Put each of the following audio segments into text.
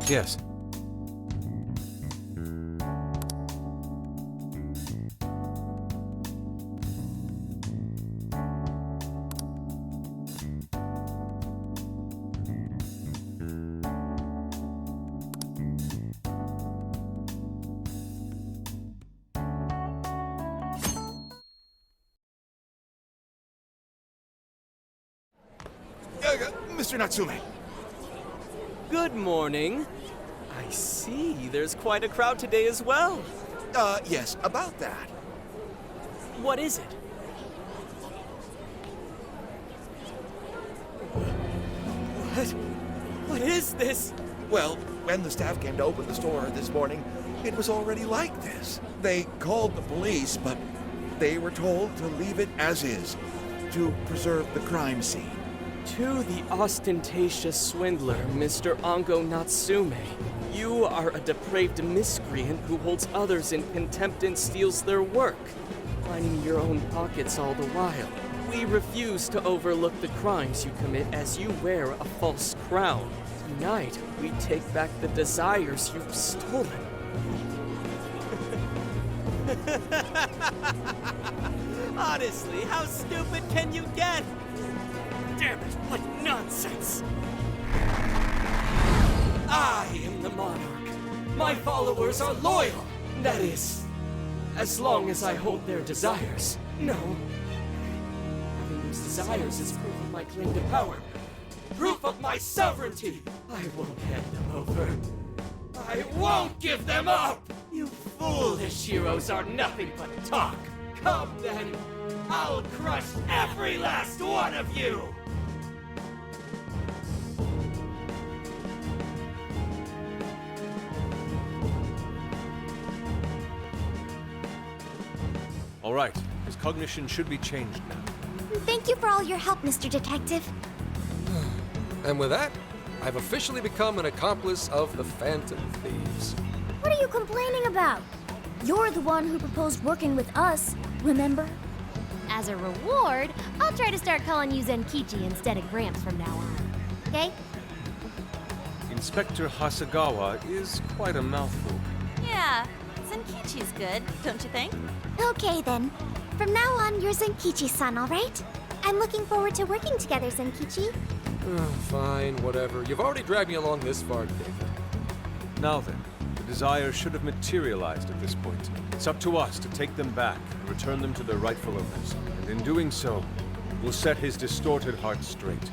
Yes. Mr. Natsume. Good morning. I see there's quite a crowd today as well. Yes, about that. What is it? What is this? Well, when the staff came to open the store this morning, it was already like this. They called the police, but they were told to leave it as is, to preserve the crime scene. To the ostentatious swindler, Mr. Ango Natsume. You are a depraved miscreant who holds others in contempt and steals their work, lining your own pockets all the while. We refuse to overlook the crimes you commit as you wear a false crown. Tonight, we take back the desires you've stolen. Honestly, how stupid can you get? Damn it, what nonsense! I am the monarch. My followers are loyal. That is, as long as I hold their desires. No. Having those desires is proof of my claim to power. Proof of my sovereignty. I won't hand them over. I won't give them up! You foolish heroes are nothing but talk. Come then, I'll crush every last one of you! All right. His cognition should be changed now. Thank you for all your help, Mr. Detective. And with that, I've officially become an accomplice of the Phantom Thieves. What are you complaining about? You're the one who proposed working with us, remember? As a reward, I'll try to start calling you Zenkichi instead of Gramps from now on. Okay? Inspector Hasagawa is quite a mouthful. Yeah, Zenkichi's good, don't you think? Okay then. From now on, you're Zenkichi-san, all right? I'm looking forward to working together, Zenkichi. Fine, whatever. You've already dragged me along this far, David. Now then, the desires should have materialized at this point. It's up to us to take them back and return them to their rightful owners. And in doing so, we'll set his distorted heart straight.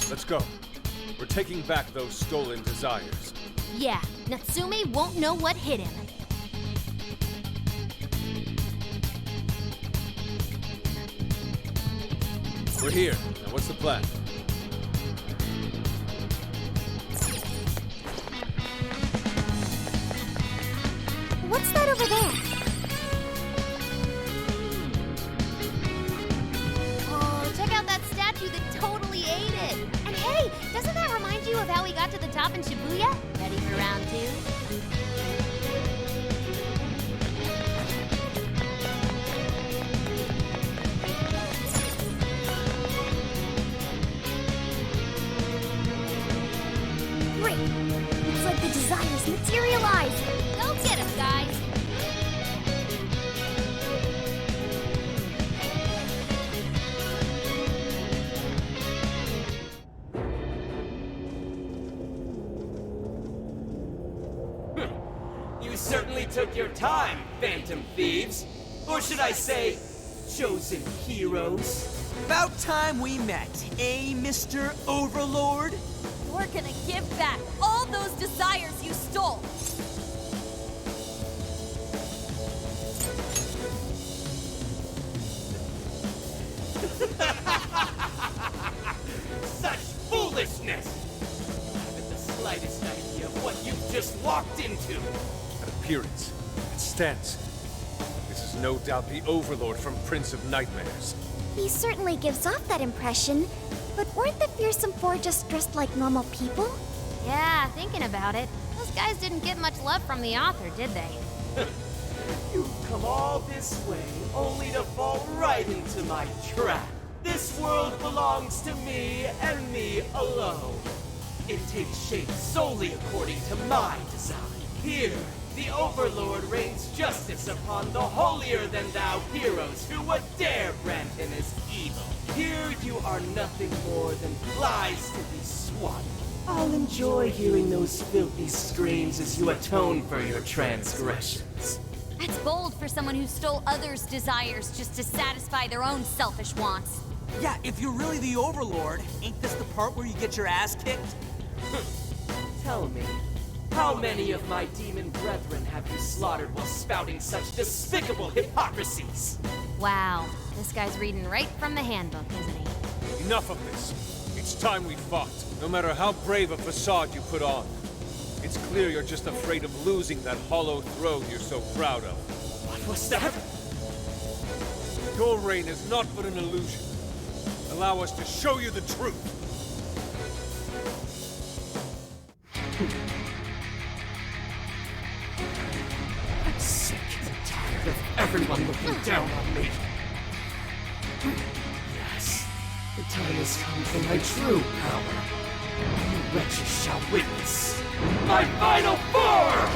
Let's go. We're taking back those stolen desires. Yeah, Natsume won't know what hit him. We're here. Now what's the plan? What's that over there? Oh, check out that statue that totally ate it. And hey, doesn't that remind you of how we got to the top in Shibuya? Ready for round two? Great. Looks like the desires materialized. Go get him, guys. You certainly took your time, Phantom Thieves. Or should I say, chosen heroes. About time we met, eh, Mr. Overlord? We're gonna give back all those desires you stole. Such just walked into. That appearance, that stance. This is no doubt the Overlord from Prince of Nightmares. He certainly gives off that impression, but weren't the fearsome four just dressed like normal people? Yeah, thinking about it, those guys didn't get much love from the author, did they? You've come all this way only to fall right into my trap. This world belongs to me and me alone. It takes shape solely according to my design. Here, the Overlord rains justice upon the holier-than-thou heroes who would dare brand him as evil. Here you are nothing more than flies to be swatted. I'll enjoy hearing those filthy screams as you atone for your transgressions. That's bold for someone who stole others' desires just to satisfy their own selfish wants. Yeah, if you're really the Overlord, ain't this the part where you get your ass kicked? Tell me, how many of my demon brethren have you slaughtered while spouting such despicable hypocrisies? Wow, this guy's reading right from the handbook, isn't he? Enough of this. It's time we fought, no matter how brave a facade you put on. It's clear you're just afraid of losing that hollow throne you're so proud of. What was that? Your reign is not but an illusion. Allow us to show you the truth. I'm sick and tired of everyone looking down on me. Yes, the time has come for my true power. You wretches shall witness my final form!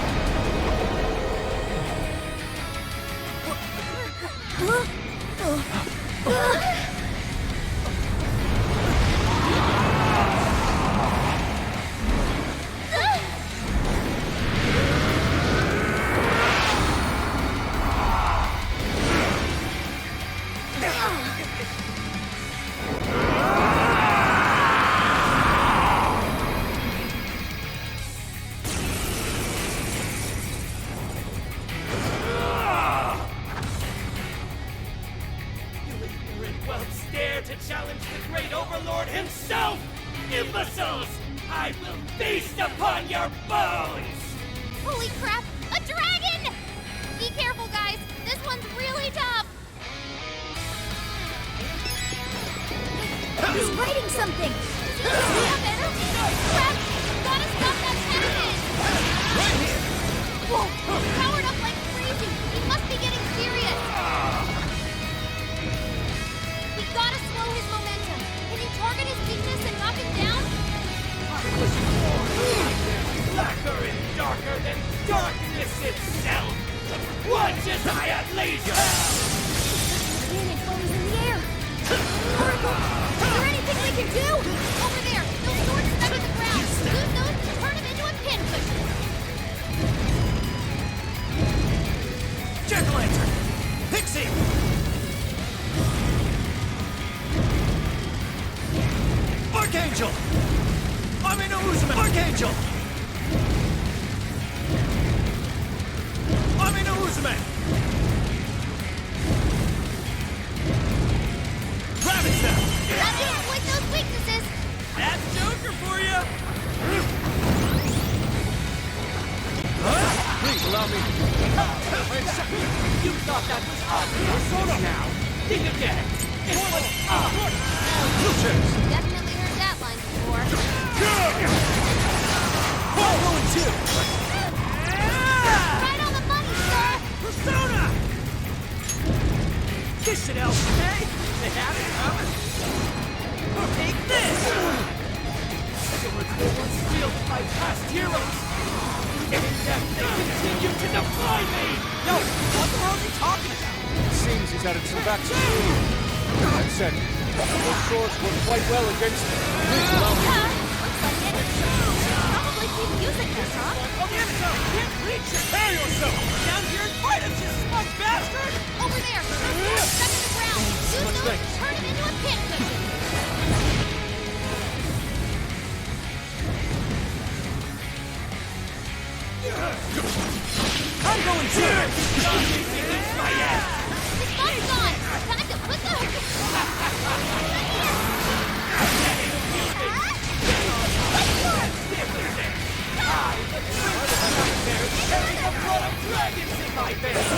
To challenge the great Overlord himself! Imbeciles! I will feast upon your bones! Holy crap! A dragon! Be careful, guys! This one's really tough! He's writing something! Does he have energy? Crap! Gotta stop that cannon! Right here! Whoa! He's powered up like crazy! He must be getting serious! We gotta slow his momentum! Can you target his weakness and knock him down? Blacker and darker than darkness itself! Watch as I unleash hell! Cannon foam is in the air! Oracle! Is there anything we can do? Over there! Those swords stuck in the ground! Use those to turn him into a pincushion! Jack-o'-lantern! Pixie! Archangel! Army no Uzume! Archangel! Army no Uzume! Rabbit Step! That's it! With those weaknesses! That's Joker for you! Please allow me. You thought that was obvious now! Think again! It was Definitely heard that line before. Right on the money, sir! Persona! This should help, okay? They have it coming. Take this! Swords were once wielded by past heroes! And yet they continue to defy me! No, what the hell is he talking about? It seems he's added some backstory. That said, those swords work quite well against him. Please allow me. Looks like it. Probably keep using this, huh? Oh, damn it! Can't reach it! Prepare yourself! Down here and fight us, you smug bastard! Over there! Those swords stuck in the ground! Use those to turn him into a pincushion! I'm going to! My ass! His gun's gone! Time to put the... I, the my Vanity!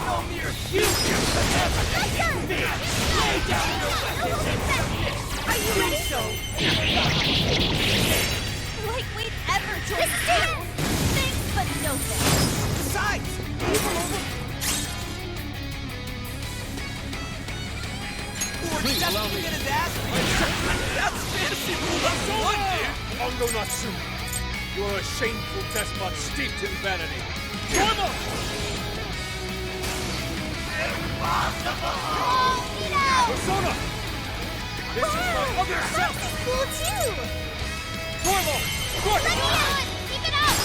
No mere human could ever defeat me! Lay down your weapons and submit! Are you ready? So, Lightweight ever towards you! Thanks, but no thanks. besides, Please allow me. get his ass beat. That's fantasy rule number one, dude! Ongo Natsume, you are a shameful despot steeped in vanity. Tormo! Oh, no! Persona! This is my other self! Cool too! Tormo! Let me out! Keep it up!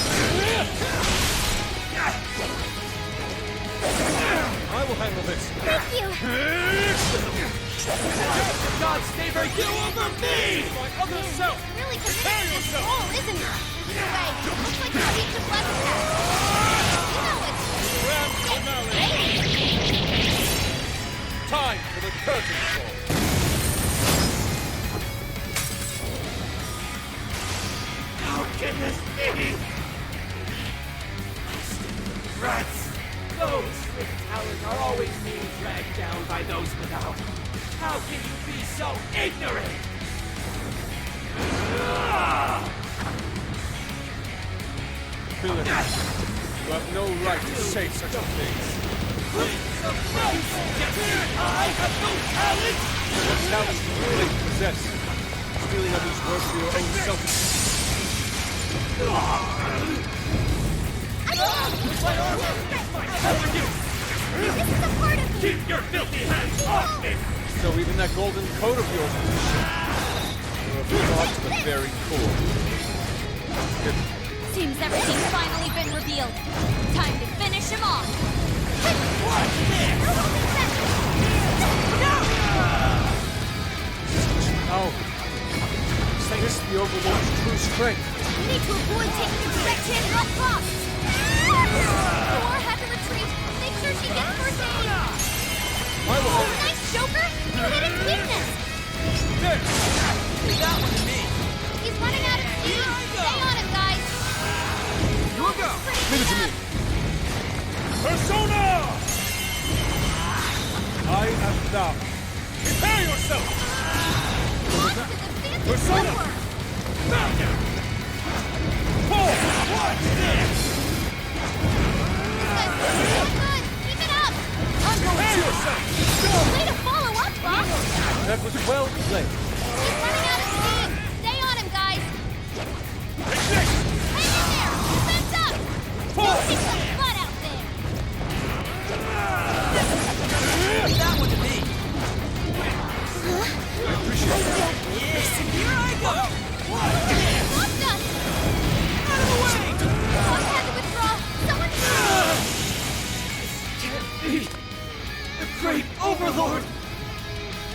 I will handle this. Thank you! God's favor you over me! My other self! Really committed to this role, isn't he? Either way, looks like he beat the blood test. You know it's Grand finale! Time for the curtain call. How can this be? Rats! Those with talent are always being dragged down by those without. How can you be so ignorant? Villain, you have no right to say such a thing. Surprise! I have no talent! What talent do you really possess? Stealing others' work for your own selfish. This is a part of me! Keep your filthy hands off me! So even that golden coat of yours is you're a fraud to the very core. Seems everything's finally been revealed. Time to finish him off. How? Is this the Overlord's true strength? We need to avoid taking a direct hit at all costs. Thor had to retreat. Make sure she gets first aid. I will hold Nice, Joker! You hit his weakness! there! Leave that one to me! He's running out of steam! Stay on him, guys! You'll go! Leave it to me. Persona! I am thou. Prepare yourself! Off to the fancy Persona! footwork! Found you! Pull! Watch this! Guys, this is so good! Keep it up! Prepare yourself! Way to follow up, boss! That was well played. He's running out of steam! Stay on him, guys! Take this! Hang in there! Defense up! Pull! Kick some butt out there! Leave that one to me! I appreciate it. Yes, here I go! Watch this! Almost done! Out of the way! Boss had to withdraw! Someone... Can't be! The great Overlord!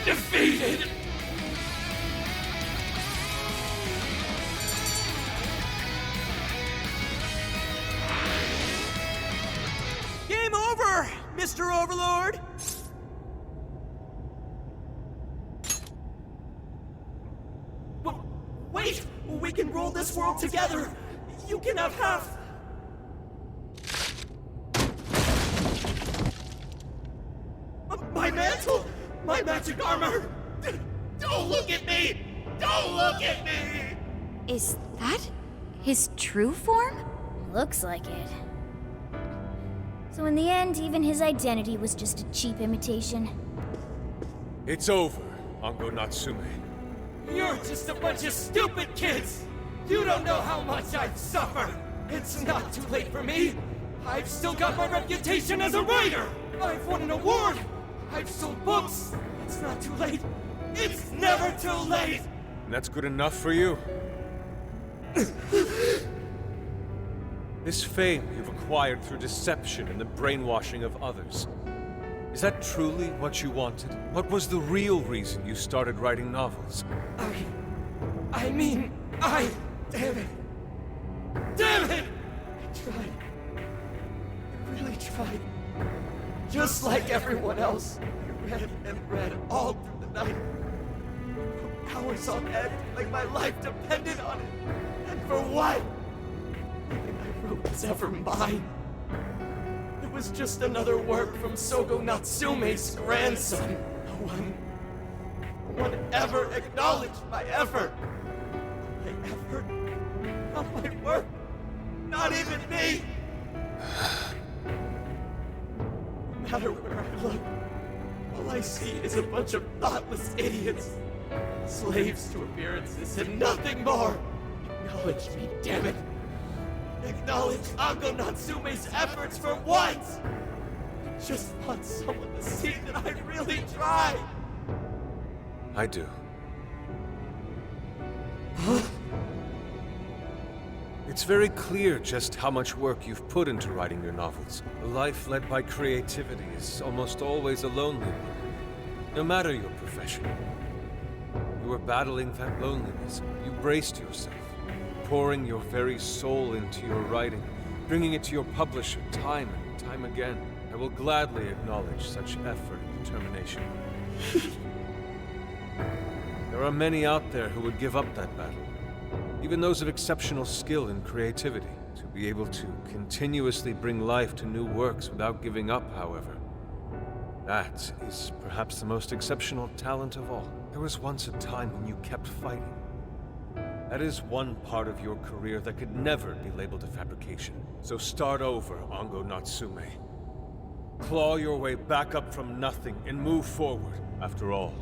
Defeated! Game over, Mr. Overlord! Wait! We can rule this world together! You can have half! My mantle! My magic armor! Don't look at me! Don't look at me! Is that his true form? Looks like it. So in the end, even his identity was just a cheap imitation. It's over, Ongo Natsume. You're just a bunch of stupid kids! You don't know how much I've suffered! It's not too late for me! I've still got my reputation as a writer! I've won an award! I've sold books! It's not too late! It's never too late! And that's good enough for you? This fame you've acquired through deception and the brainwashing of others. Is that truly what you wanted? What was the real reason you started writing novels? I mean, damn it! Damn it! I tried. I really tried. Just like everyone else, I read and read all through the night. Hours on end, like my life depended on it. And for what? Nothing I wrote was ever mine. It was just another work from Sogo Natsume's grandson. No one ever acknowledged my effort. My effort, not my work, not even me. No matter where I look, all I see is a bunch of thoughtless idiots, slaves to appearances and nothing more. Acknowledge me, damn it. Acknowledge Ango Natsume's efforts for once! I just want someone to see that I really tried! I do. Huh? It's very clear just how much work you've put into writing your novels. A life led by creativity is almost always a lonely one, no matter your profession. You were battling that loneliness. You braced yourself, pouring your very soul into your writing, bringing it to your publisher time and time again. I will gladly acknowledge such effort and determination. There are many out there who would give up that battle, even those of exceptional skill and creativity. To be able to continuously bring life to new works without giving up, however, that is perhaps the most exceptional talent of all. There was once a time when you kept fighting. That is one part of your career that could never be labeled a fabrication. So start over, Ango Natsume. Claw your way back up from nothing and move forward. After all,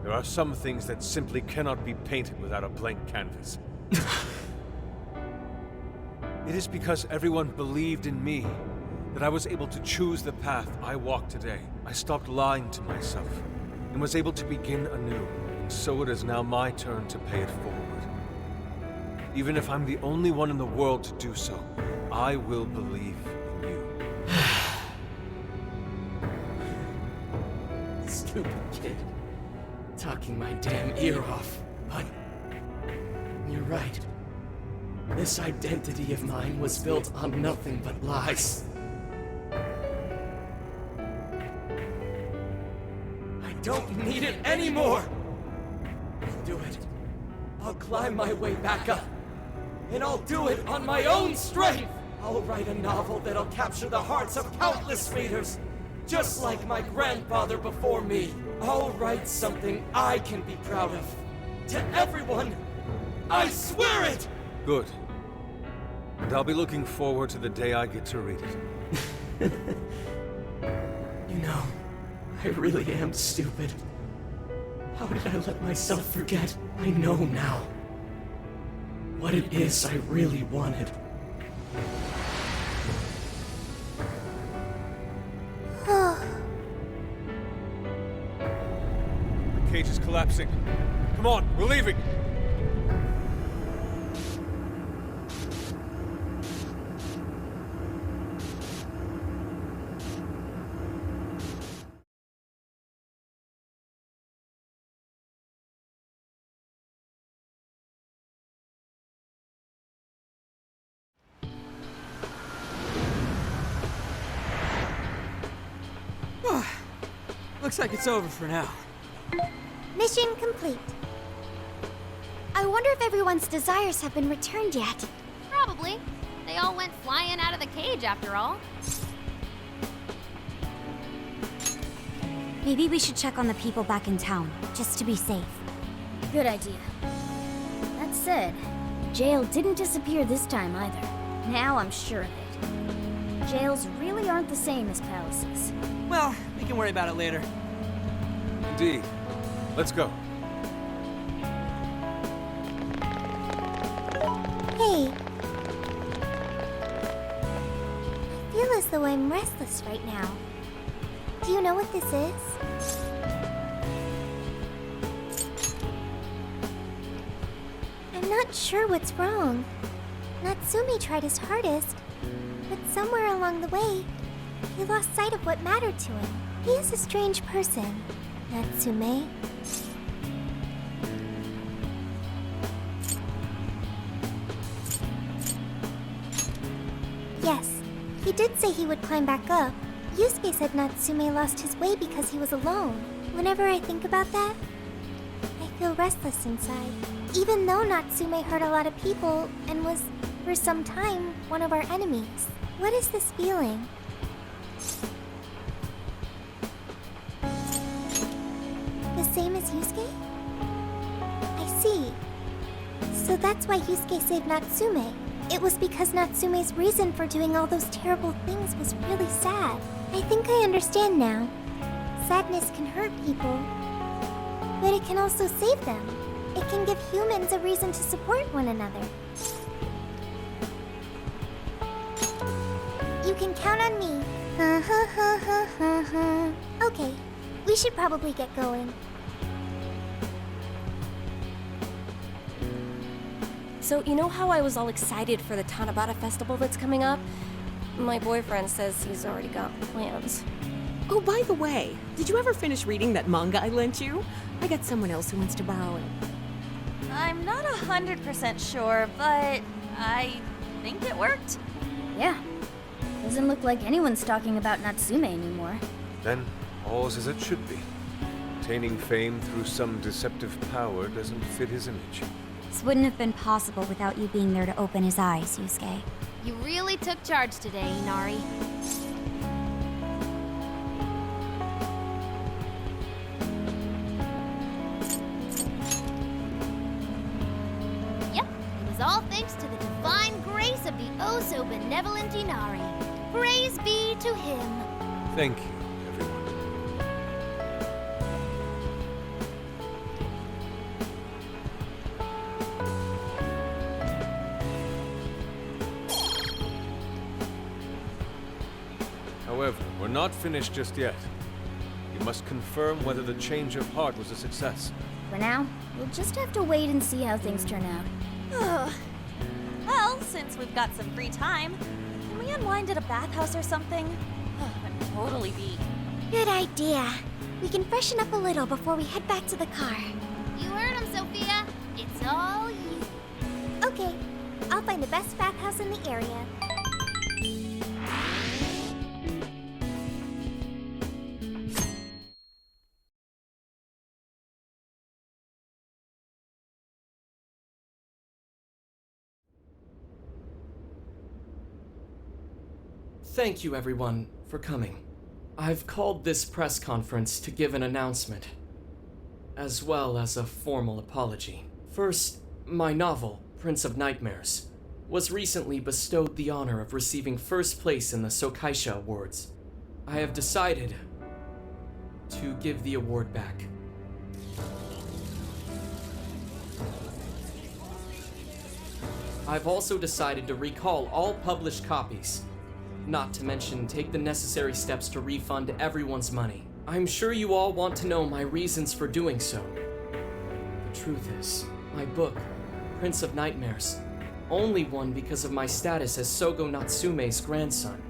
there are some things that simply cannot be painted without a blank canvas. It is because everyone believed in me that I was able to choose the path I walk today. I stopped lying to myself and was able to begin anew. So it is now my turn to pay it forward. Even if I'm the only one in the world to do so, I will believe in you. Stupid kid. Talking my damn ear off. But you're right. This identity of mine was built on nothing but lies. I don't need it anymore! I'll do it. I'll climb my way back up. And I'll do it on my own strength! I'll write a novel that'll capture the hearts of countless readers, just like my grandfather before me. I'll write something I can be proud of. To everyone, I swear it! Good. And I'll be looking forward to the day I get to read it. You know, I really am stupid. How did I let myself forget? I know now what it is I really wanted. The cage is collapsing. Come on, we're leaving! Looks like it's over for now. Mission complete. I wonder if everyone's desires have been returned yet. Probably. They all went flying out of the cage after all. Maybe we should check on the people back in town, just to be safe. Good idea. That said, jail didn't disappear this time either. Now I'm sure of it. Jails really aren't the same as palaces. Well, we can worry about it later. Indeed. Let's go. Hey. I feel as though I'm restless right now. Do you know what this is? I'm not sure what's wrong. Natsume tried his hardest, but somewhere along the way, he lost sight of what mattered to him. He is a strange person, Natsume. Yes, he did say he would climb back up. Yusuke said Natsume lost his way because he was alone. Whenever I think about that, I feel restless inside. Even though Natsume hurt a lot of people and was, for some time, one of our enemies. What is this feeling? The same as Yusuke? I see. So that's why Yusuke saved Natsume. It was because Natsume's reason for doing all those terrible things was really sad. I think I understand now. Sadness can hurt people, but it can also save them. It can give humans a reason to support one another. You can count on me. Ha ha ha ha ha ha. Okay, we should probably get going. So, you know how I was all excited for the Tachibana festival that's coming up? My boyfriend says he's already got plans. Oh, by the way, did you ever finish reading that manga I lent you? I got someone else who wants to borrow it. I'm not 100% sure, but I think it worked. Yeah. Doesn't look like anyone's talking about Natsume anymore. Then, all's as it should be. Attaining fame through some deceptive power doesn't fit his image. This wouldn't have been possible without you being there to open his eyes, Yusuke. You really took charge today, Inari. Yep, it was all thanks to the divine grace of the oh-so-benevolent Inari. Praise be to him. Thank you, everyone. However, we're not finished just yet. You must confirm whether the change of heart was a success. For now, we'll just have to wait and see how things turn out. Well, since we've got some free time, can we unwind at a bathhouse or something? I'm totally beat. Good idea. We can freshen up a little before we head back to the car. You heard him, Sophia. It's all you. Okay, I'll find the best bathhouse in the area. Thank you, everyone, for coming. I've called this press conference to give an announcement, as well as a formal apology. First, my novel, Prince of Nightmares, was recently bestowed the honor of receiving first place in the Sokaisha Awards. I have decided to give the award back. I've also decided to recall all published copies. Not to mention, take the necessary steps to refund everyone's money. I'm sure you all want to know my reasons for doing so. The truth is, my book, Prince of Nightmares, only won because of my status as Sogo Natsume's grandson.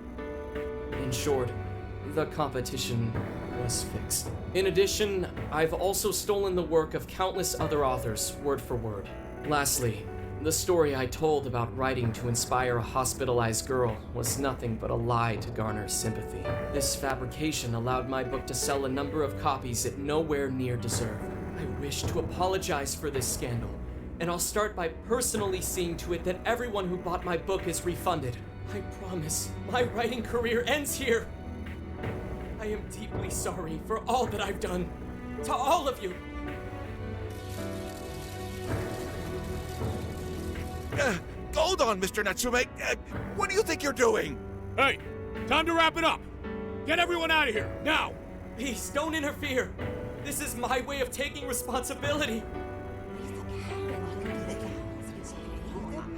In short, the competition was fixed. In addition, I've also stolen the work of countless other authors, word for word. Lastly, the story I told about writing to inspire a hospitalized girl was nothing but a lie to garner sympathy. This fabrication allowed my book to sell a number of copies it nowhere near deserved. I wish to apologize for this scandal, and I'll start by personally seeing to it that everyone who bought my book is refunded. I promise, my writing career ends here. I am deeply sorry for all that I've done. To all of you. Hold on, Mr. Natsume. What do you think you're doing? Hey, time to wrap it up. Get everyone out of here, now! Please, don't interfere. This is my way of taking responsibility.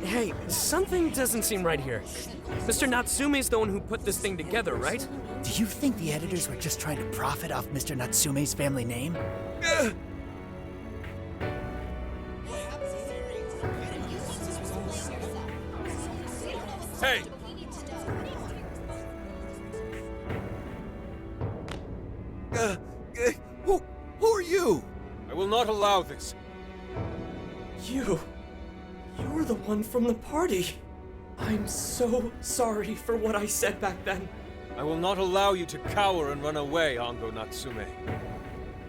Hey, something doesn't seem right here. Mr. Natsume's the one who put this thing together, right? Do you think the editors were just trying to profit off Mr. Natsume's family name? Hey! Who are you? I will not allow this. You're the one from the party. I'm so sorry for what I said back then. I will not allow you to cower and run away, Ango Natsume.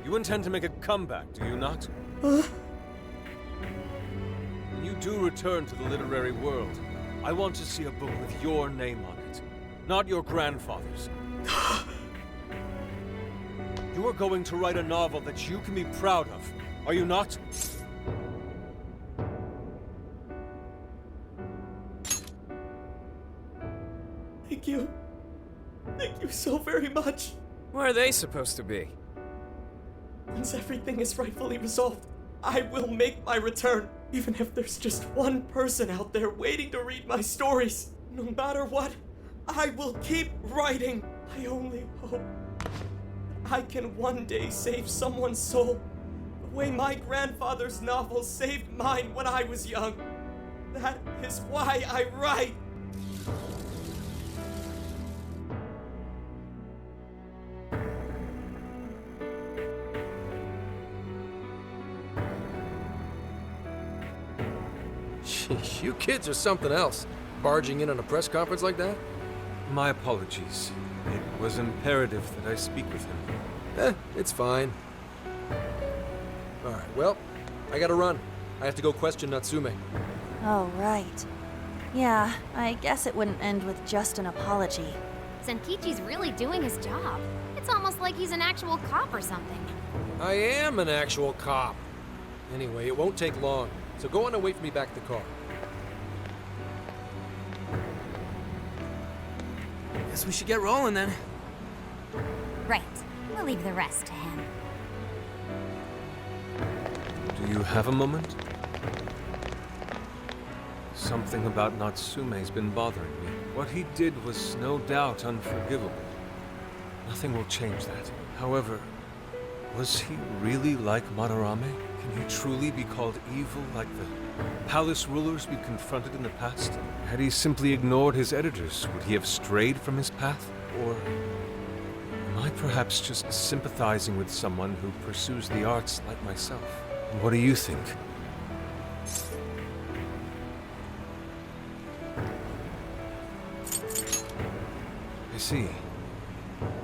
You intend to make a comeback, do you not? When you do return to the literary world, I want to see a book with your name on it, not your grandfather's. You are going to write a novel that you can be proud of, are you not? Thank you. Thank you so very much. Where are they supposed to be? Once everything is rightfully resolved, I will make my return. Even if there's just one person out there waiting to read my stories. No matter what, I will keep writing. I only hope I can one day save someone's soul the way my grandfather's novel saved mine when I was young. That is why I write. Sheesh, you kids are something else. Barging in on a press conference like that? My apologies. It was imperative that I speak with him. It's fine. Alright, well, I gotta run. I have to go question Natsume. Oh, right. Yeah, I guess it wouldn't end with just an apology. Senkichi's really doing his job. It's almost like he's an actual cop or something. I am an actual cop. Anyway, it won't take long, so go on and wait for me back at the car. Guess we should get rolling then. Right. We'll leave the rest to him. Do you have a moment? Something about Natsume's been bothering me. What he did was no doubt unforgivable. Nothing will change that. However, was he really like Madarame? Can he truly be called evil like the palace rulers we confronted in the past? Had he simply ignored his editors, would he have strayed from his path? Or am I perhaps just sympathizing with someone who pursues the arts like myself? And what do you think? I see.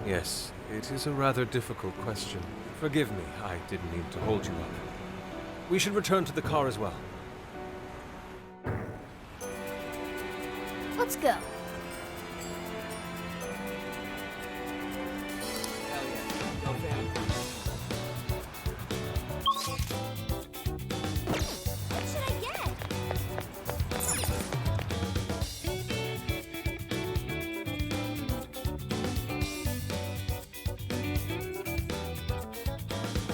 Yes, it is a rather difficult question. Forgive me, I didn't mean to hold you up. We should return to the car as well. Let's go. What should I get?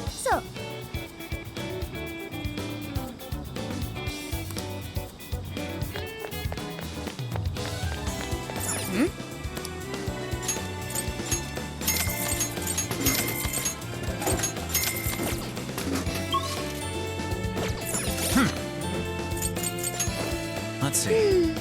So, Let's see.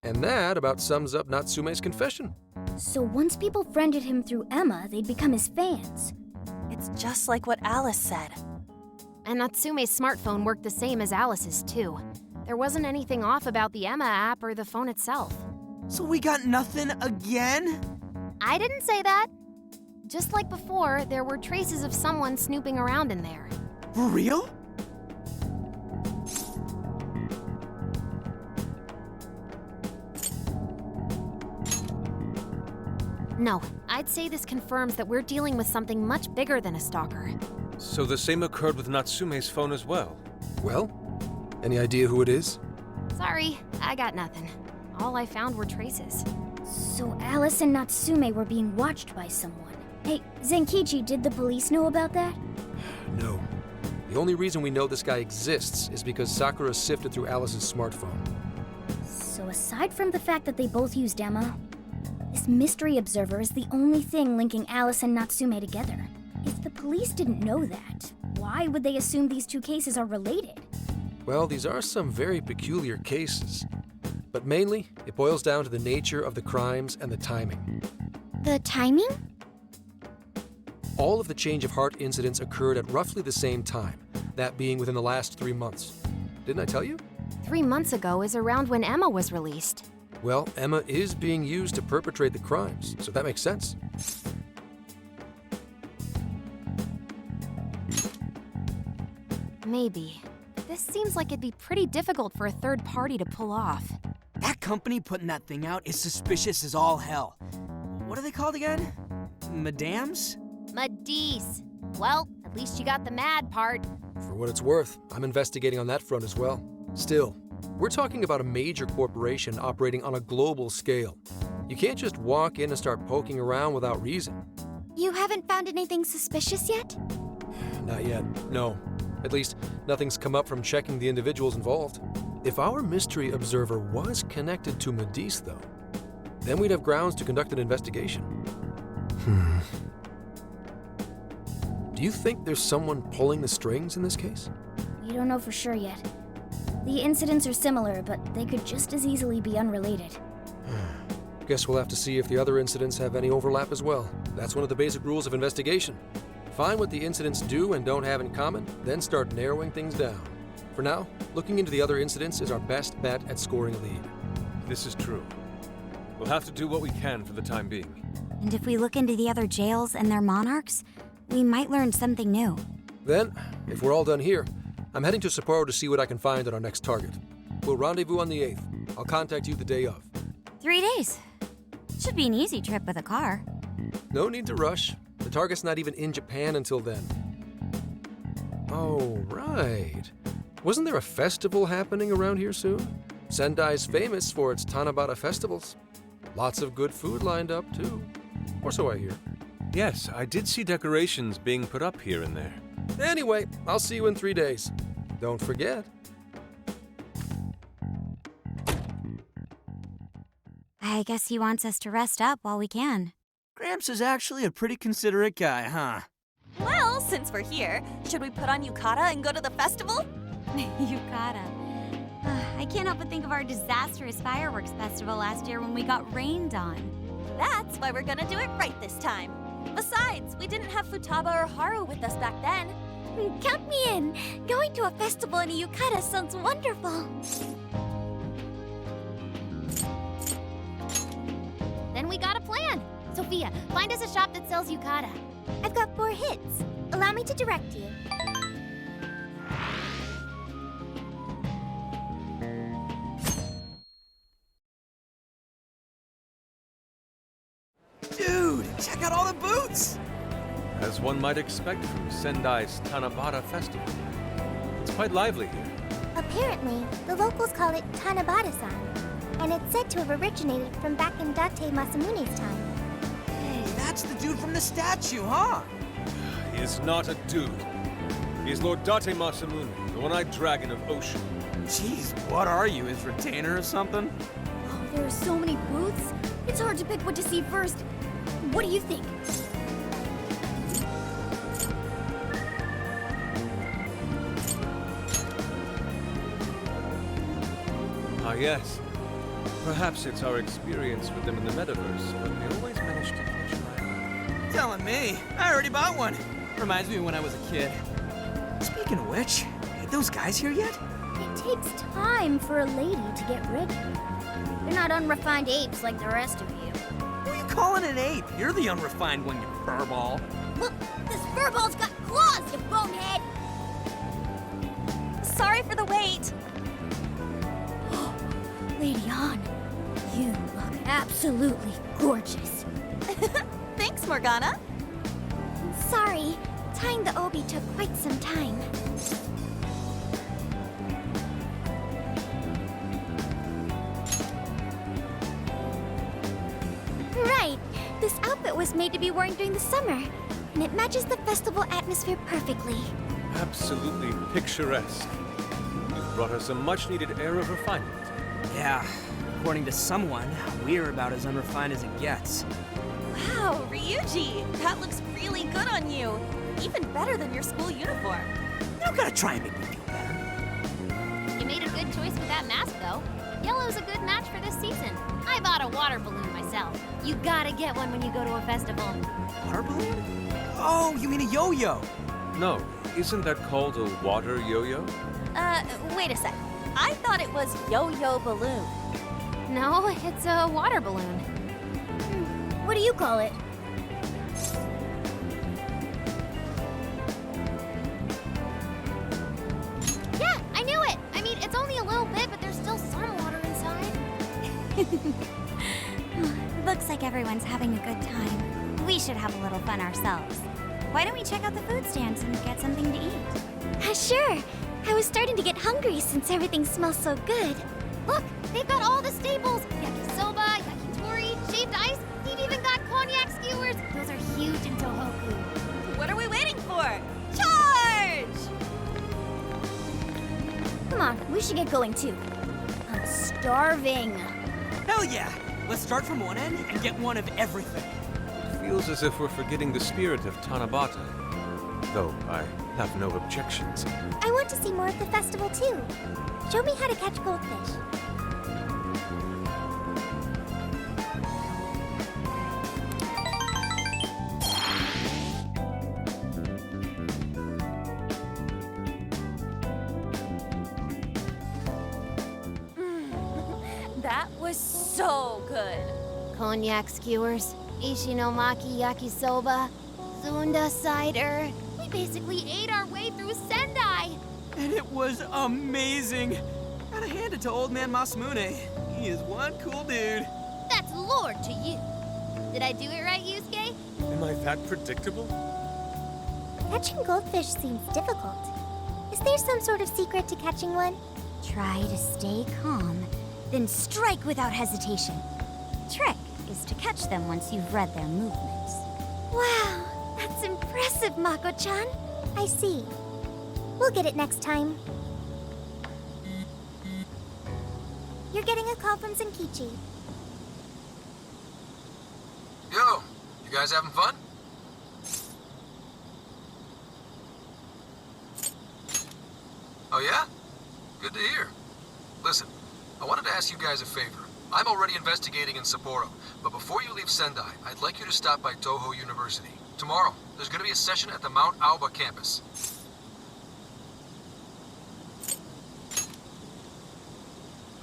And that about sums up Natsume's confession. So once people friended him through Emma, they'd become his fans. It's just like what Alice said. And Natsume's smartphone worked the same as Alice's, too. There wasn't anything off about the Emma app or the phone itself. So we got nothing again? I didn't say that. Just like before, there were traces of someone snooping around in there. For real? No, I'd say this confirms that we're dealing with something much bigger than a stalker. So the same occurred with Natsume's phone as well? Well, any idea who it is? Sorry, I got nothing. All I found were traces. So Alice and Natsume were being watched by someone. Hey, Zenkichi, did the police know about that? No. The only reason we know this guy exists is because Sakura sifted through Alice's smartphone. So aside from the fact that they both used Emma, this mystery observer is the only thing linking Alice and Natsume together. If the police didn't know that, why would they assume these two cases are related? Well, these are some very peculiar cases. But mainly, it boils down to the nature of the crimes and the timing. The timing? All of the change of heart incidents occurred at roughly the same time, that being within the last 3 months. Didn't I tell you? 3 months ago is around when Emma was released. Well, Emma is being used to perpetrate the crimes, so that makes sense. Maybe. This seems like it'd be pretty difficult for a third party to pull off. That company putting that thing out is suspicious as all hell. What are they called again? Madams? Madis. Well, at least you got the mad part. For what it's worth, I'm investigating on that front as well. Still, we're talking about a major corporation operating on a global scale. You can't just walk in and start poking around without reason. You haven't found anything suspicious yet? Not yet, no. At least, nothing's come up from checking the individuals involved. If our mystery observer was connected to Madis, though, then we'd have grounds to conduct an investigation. Do you think there's someone pulling the strings in this case? We don't know for sure yet. The incidents are similar, but they could just as easily be unrelated. Guess we'll have to see if the other incidents have any overlap as well. That's one of the basic rules of investigation. Find what the incidents do and don't have in common, then start narrowing things down. For now, looking into the other incidents is our best bet at scoring a lead. This is true. We'll have to do what we can for the time being. And if we look into the other jails and their monarchs, we might learn something new. Then, if we're all done here, I'm heading to Sapporo to see what I can find on our next target. We'll rendezvous on the 8th. I'll contact you the day of. 3 days. Should be an easy trip with a car. No need to rush. The target's not even in Japan until then. Oh, right. Wasn't there a festival happening around here soon? Sendai's famous for its Tanabata festivals. Lots of good food lined up, too. Or so I hear. Yes, I did see decorations being put up here and there. Anyway, I'll see you in 3 days. Don't forget. I guess he wants us to rest up while we can. Gramps is actually a pretty considerate guy, huh? Well, since we're here, should we put on yukata and go to the festival? Yukata. I can't help but think of our disastrous fireworks festival last year when we got rained on. That's why we're gonna do it right this time. Besides, we didn't have Futaba or Haru with us back then. Count me in. Going to a festival in a yukata sounds wonderful. Then we got a plan. Sophia, find us a shop that sells yukata. I've got 4 hits. Allow me to direct you. Dude, check out all the boots! As one might expect from Sendai's Tanabata Festival. It's quite lively here. Apparently, the locals call it Tanabata-san, and it's said to have originated from back in Date Masamune's time. Hey, that's the dude from the statue, huh? He is not a dude. He is Lord Date Masamune, the one-eyed dragon of Ocean. Jeez, what are you, his retainer or something? Oh, there are so many booths. It's hard to pick what to see first. What do you think? Ah, yes. Perhaps it's our experience with them in the metaverse, but they always manage to catch my eye. Telling me. I already bought one. Reminds me of when I was a kid. Speaking of which, ain't those guys here yet? It takes time for a lady to get ready. They're not unrefined apes like the rest of you. Who are you calling an ape? You're the unrefined one, you furball. Look, this furball's got claws, you bonehead! Sorry for the wait. Lady Han, you look absolutely gorgeous. Thanks, Morgana. Sorry, tying the obi took quite some time. This outfit was made to be worn during the summer, and it matches the festival atmosphere perfectly. Absolutely picturesque. You've brought us a much-needed air of refinement. Yeah, according to someone, we're about as unrefined as it gets. Wow, Ryuji, that looks really good on you. Even better than your school uniform. You don't gotta try and make me feel better. You made a good choice with that mask, though. Yellow's a good match for this season. I bought a water balloon myself. You gotta get one when you go to a festival. Water balloon? Oh, you mean a yo-yo? No, isn't that called a water yo-yo? Wait a sec. I thought it was yo-yo balloon. No, it's a water balloon. What do you call it? Yeah, I knew it! I mean, it's only a little bit, but there's still some water inside. Looks like everyone's having a good time. We should have a little fun ourselves. Why don't we check out the food stands and get something to eat? Sure. I was starting to get hungry since everything smells so good. Look, they've got all the staples. Yakisoba, yakitori, shaved ice. They've even got cognac skewers. Those are huge in Tohoku. What are we waiting for? Charge! Come on, we should get going too. I'm starving. Hell yeah! Let's start from one end and get one of everything. Feels as if we're forgetting the spirit of Tanabata. Though I have no objections. I want to see more of the festival too. Show me how to catch goldfish. That was so good. Cognac skewers, ishinomaki yakisoba, Zunda cider. We basically ate our way through Sendai. And it was amazing. Gotta hand it to old man Masamune. He is one cool dude. That's lord to you. Did I do it right, Yusuke? Am I that predictable? Catching goldfish seems difficult. Is there some sort of secret to catching one? Try to stay calm, then strike without hesitation. Trick is to catch them once you've read their movements. Wow, that's impressive, Mako-chan. I see. We'll get it next time. You're getting a call from Zenkichi. Yo, you guys having fun? Oh yeah? Good to hear. Listen, I wanted to ask you guys a favor. I'm already investigating in Sapporo, but before you leave Sendai, I'd like you to stop by Toho University. Tomorrow, there's going to be a session at the Mount Aoba campus.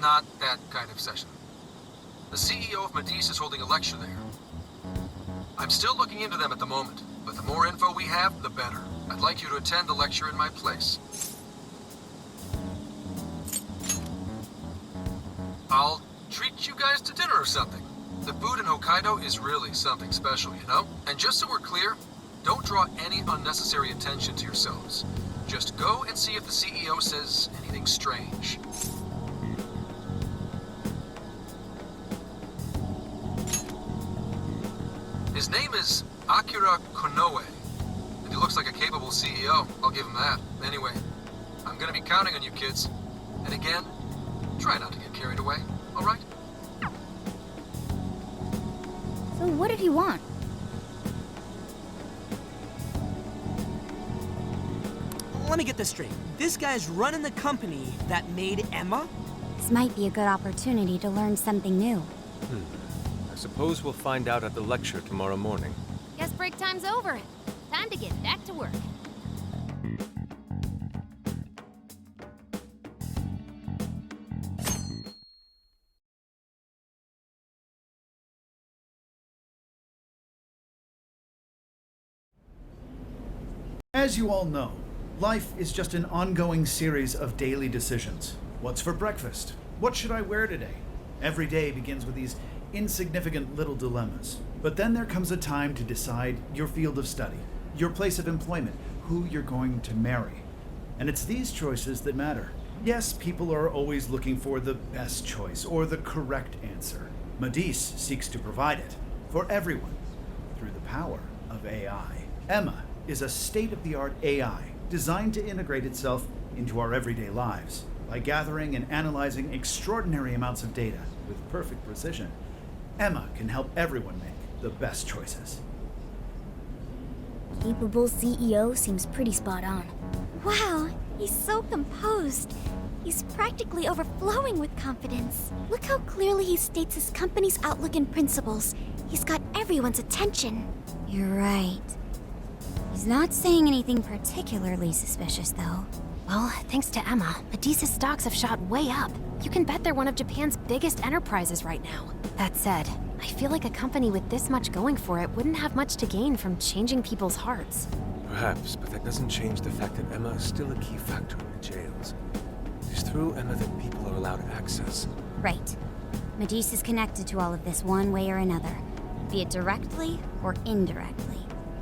Not that kind of session. The CEO of Medice is holding a lecture there. I'm still looking into them at the moment, but the more info we have, the better. I'd like you to attend the lecture in my place. I'll treat you guys to dinner or something. The food in Hokkaido is really something special, you know? And just so we're clear, don't draw any unnecessary attention to yourselves. Just go and see if the CEO says anything strange. His name is Akira Konoe, and he looks like a capable CEO. I'll give him that. Anyway, I'm gonna be counting on you kids. And again, try not to get carried away, all right? So what did he want? Let me get this straight. This guy's running the company that made Emma? This might be a good opportunity to learn something new. I suppose we'll find out at the lecture tomorrow morning. Guess break time's over. Time to get back to work. As you all know, life is just an ongoing series of daily decisions. What's for breakfast? What should I wear today? Every day begins with these insignificant little dilemmas. But then there comes a time to decide your field of study, your place of employment, who you're going to marry. And it's these choices that matter. Yes, people are always looking for the best choice or the correct answer. Medice seeks to provide it for everyone. through the power of AI. Emma is a state-of-the-art AI designed to integrate itself into our everyday lives. By gathering and analyzing extraordinary amounts of data with perfect precision, Emma can help everyone make the best choices. Capable CEO seems pretty spot on. Wow, he's so composed. He's practically overflowing with confidence. Look how clearly he states his company's outlook and principles. He's got everyone's attention. You're right. He's not saying anything particularly suspicious, though. Well, thanks to Emma, Medea's stocks have shot way up. You can bet they're one of Japan's biggest enterprises right now. That said, I feel like a company with this much going for it wouldn't have much to gain from changing people's hearts. Perhaps, but that doesn't change the fact that Emma is still a key factor in the jails. It is through Emma that people are allowed access. Right. Medea is connected to all of this one way or another, be it directly or indirectly.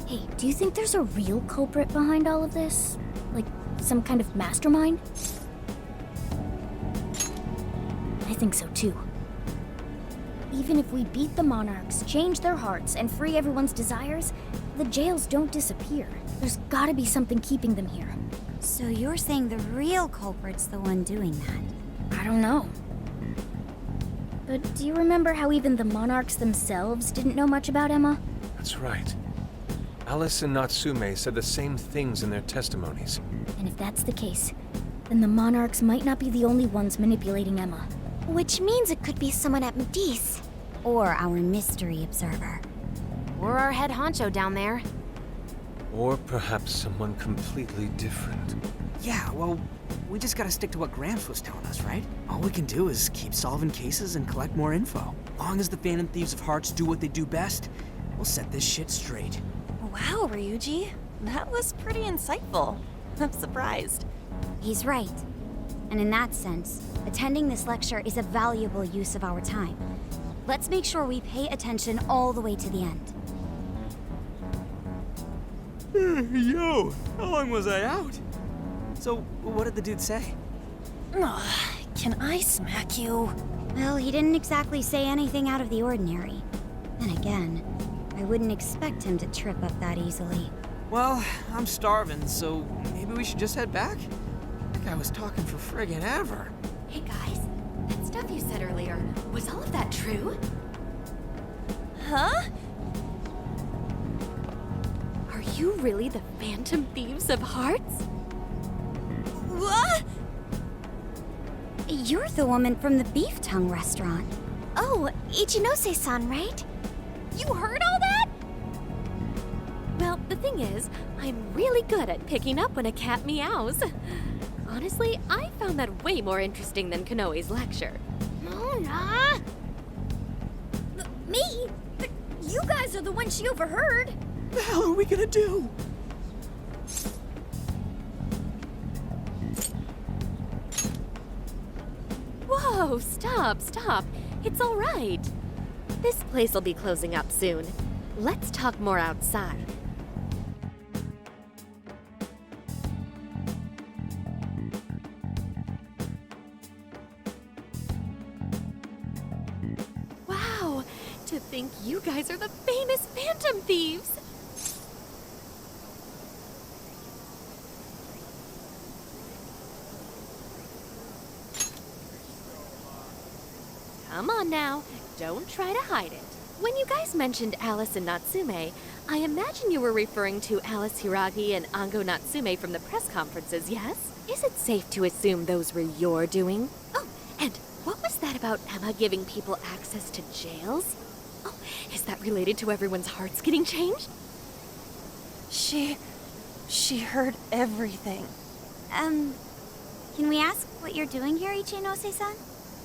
Hey, do you think there's a real culprit behind all of this? Like, some kind of mastermind? I think so too. Even if we beat the monarchs, change their hearts, and free everyone's desires, the jails don't disappear. There's gotta be something keeping them here. So you're saying the real culprit's the one doing that? I don't know. But do you remember how even the monarchs themselves didn't know much about Emma? That's right. Alice and Natsume said the same things in their testimonies. And if that's the case, then the monarchs might not be the only ones manipulating Emma. Which means it could be someone at Medea's. Or our mystery observer. Or our head honcho down there. Or perhaps someone completely different. Yeah, well, we just gotta stick to what Gramps was telling us, right? All we can do is keep solving cases and collect more info. Long as the Phantom Thieves of Hearts do what they do best, we'll set this shit straight. Wow, Ryuji. That was pretty insightful. I'm surprised. He's right. And in that sense, attending this lecture is a valuable use of our time. Let's make sure we pay attention all the way to the end. Yo, how long was I out? So, what did the dude say? Can I smack you? Well, he didn't exactly say anything out of the ordinary. Then again, I wouldn't expect him to trip up that easily. Well, I'm starving, so maybe we should just head back? That guy was talking for friggin' ever. Hey guys, that stuff you said earlier, was all of that true? Huh? Are you really the Phantom Thieves of Hearts? What? You're the woman from the Beef Tongue restaurant. Oh, Ichinose-san, right? You heard all that? Well, the thing is, I'm really good at picking up when a cat meows. Honestly, I found that way more interesting than Kanoe's lecture. Mona! Me? You guys are the ones she overheard. What the hell are we gonna do? Whoa, stop. It's all right. This place will be closing up soon. Let's talk more outside. Wow, to think you guys are the famous Phantom Thieves. Come on now, don't try to hide it. When you guys mentioned Alice and Natsume, I imagine you were referring to Alice Hiragi and Ango Natsume from the press conferences, yes? Is it safe to assume those were your doing? Oh, and what was that about Emma giving people access to jails? Oh, is that related to everyone's hearts getting changed? She heard everything. Can we ask what you're doing here, Ichinose-san?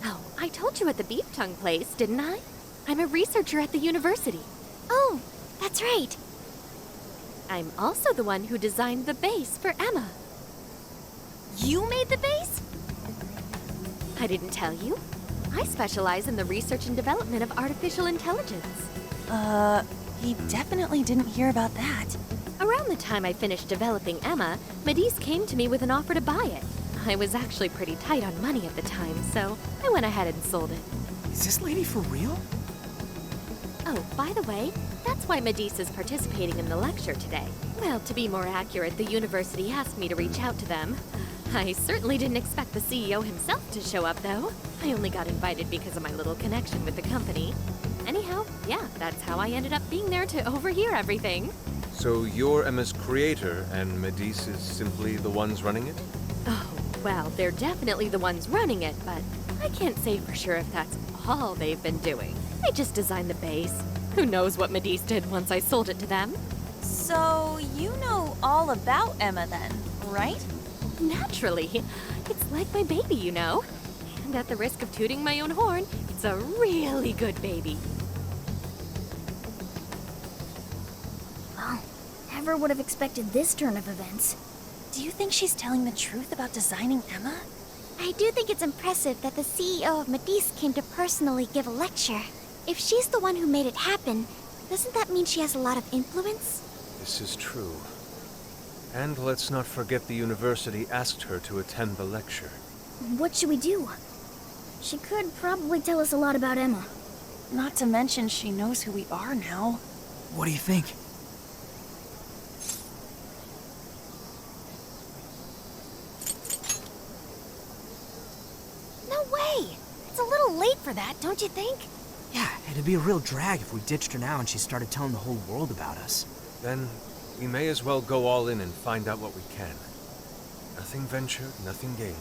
Oh, I told you at the Beef Tongue place, didn't I? I'm a researcher at the university. Oh, that's right. I'm also the one who designed the base for Emma. You made the base? I didn't tell you. I specialize in the research and development of artificial intelligence. He definitely didn't hear about that. Around the time I finished developing Emma, Medea came to me with an offer to buy it. I was actually pretty tight on money at the time, so I went ahead and sold it. Is this lady for real? Oh, by the way, That's why Medusa's participating in the lecture today. Well, to be more accurate, the university asked me to reach out to them. I certainly didn't expect the CEO himself to show up, though. I only got invited because of my little connection with the company. Anyhow, yeah, that's how I ended up being there to overhear everything. So you're Emma's creator, and Medice is simply the ones running it? Oh, well, they're definitely the ones running it, but I can't say for sure if that's all they've been doing. They just designed the base. Who knows what Medice did once I sold it to them? So, you know all about Emma then, right? Naturally. It's like my baby, you know. And at the risk of tooting my own horn, it's a really good baby. Well, never would have expected this turn of events. Do you think she's telling the truth about designing Emma? I do think it's impressive that the CEO of Medice came to personally give a lecture. If she's the one who made it happen, doesn't that mean she has a lot of influence? This is true. And let's not forget the university asked her to attend the lecture. What should we do? She could probably tell us a lot about Emma. Not to mention she knows who we are now. What do you think? No way! It's a little late for that, don't you think? Yeah, it'd be a real drag if we ditched her now and she started telling the whole world about us. Then we may as well go all in and find out what we can. Nothing ventured, nothing gained.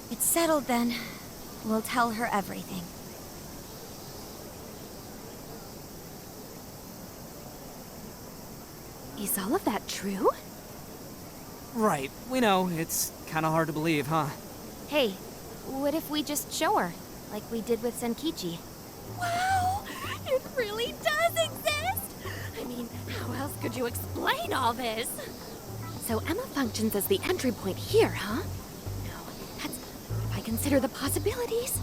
It's settled then. We'll tell her everything. Is all of that true? Right, we know. It's kind of hard to believe, huh? Hey, what if we just show her, like we did with Senkichi? Wow! It really does exist! I mean, how else could you explain all this? So Emma functions as the entry point here, huh? No, that's... if I consider the possibilities.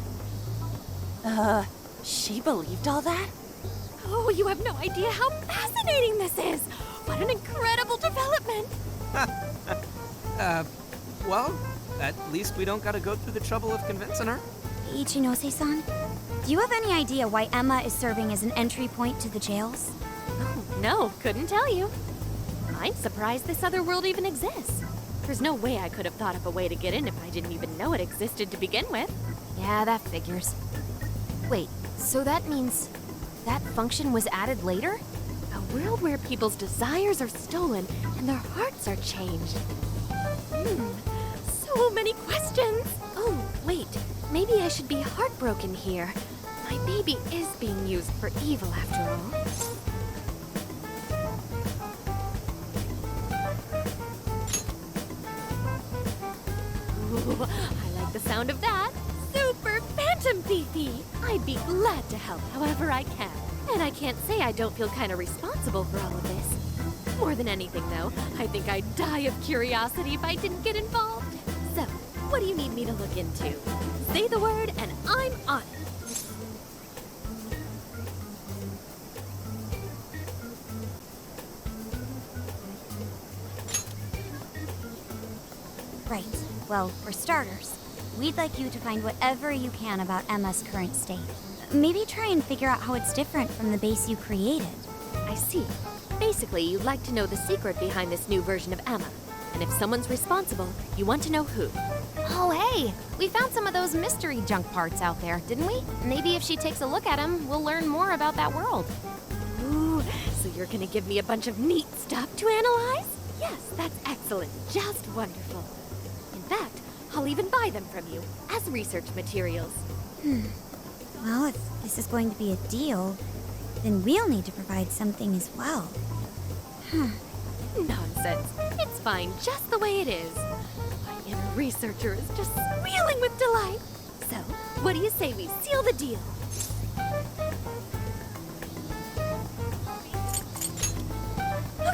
She believed all that? Oh, you have no idea how fascinating this is! What an incredible development! Well, at least we don't gotta go through the trouble of convincing her. Ichinose-san, do you have any idea why Emma is serving as an entry point to the jails? Oh, no, couldn't tell you. I'm surprised this other world even exists. There's no way I could have thought of a way to get in if I didn't even know it existed to begin with. Yeah, that figures. Wait, so that means that function was added later? A world where people's desires are stolen and their hearts are changed. So many questions. Oh, wait, maybe I should be heartbroken here. My baby is being used for evil after all. Ooh, I like the sound of that. Super Phantom Fifi! I'd be glad to help however I can. And I can't say I don't feel kind of responsible for all of this. More than anything, though, I think I'd die of curiosity if I didn't get involved. So, what do you need me to look into? Say the word and I'm on it. Right. Well, for starters, we'd like you to find whatever you can about Emma's current state. Maybe try and figure out how it's different from the base you created. I see. Basically, you'd like to know the secret behind this new version of Emma. And if someone's responsible, you want to know who. Oh, hey! We found some of those mystery junk parts out there, didn't we? Maybe if she takes a look at them, we'll learn more about that world. Ooh, so you're gonna give me a bunch of neat stuff to analyze? Yes, that's excellent. Just wonderful. In fact, I'll even buy them from you as research materials. Well, if this is going to be a deal, then we'll need to provide something as well. Nonsense. It's fine just the way it is. My inner researcher is just squealing with delight. So, what do you say we seal the deal?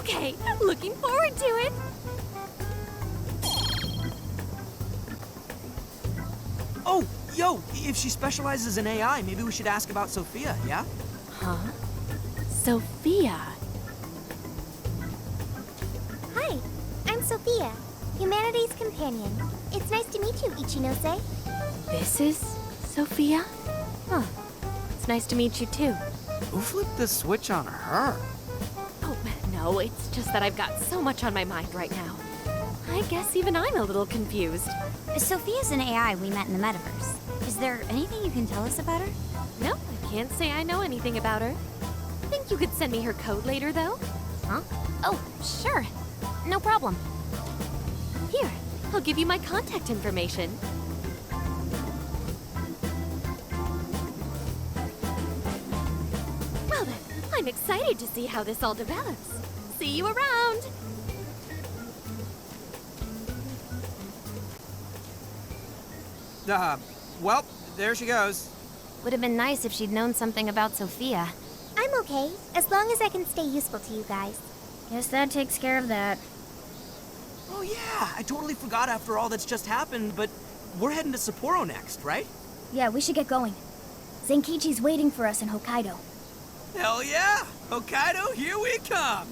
Okay, looking forward to it. Oh, yo, if she specializes in AI, maybe we should ask about Sophia, yeah? Huh? Sophia? Hi, I'm Sophia, Humanity's companion. It's nice to meet you, Ichinose. This is Sophia? Huh. It's nice to meet you too. Who flipped the switch on her? know, it's just that I've got so much on my mind right now. I guess even I'm a little confused. Sophia's an AI we met in the metaverse. Is there anything you can tell us about her? No, I can't say I know anything about her. Think you could send me her code later, though? Huh? Oh, sure. No problem. Here, I'll give you my contact information. Well then, I'm excited to see how this all develops. See you around! Well, there she goes. Would have been nice if she'd known something about Sophia. I'm okay, as long as I can stay useful to you guys. Guess that takes care of that. Oh yeah, I totally forgot after all that's just happened, but we're heading to Sapporo next, right? Yeah, we should get going. Zenkichi's waiting for us in Hokkaido. Hell yeah! Hokkaido, here we come!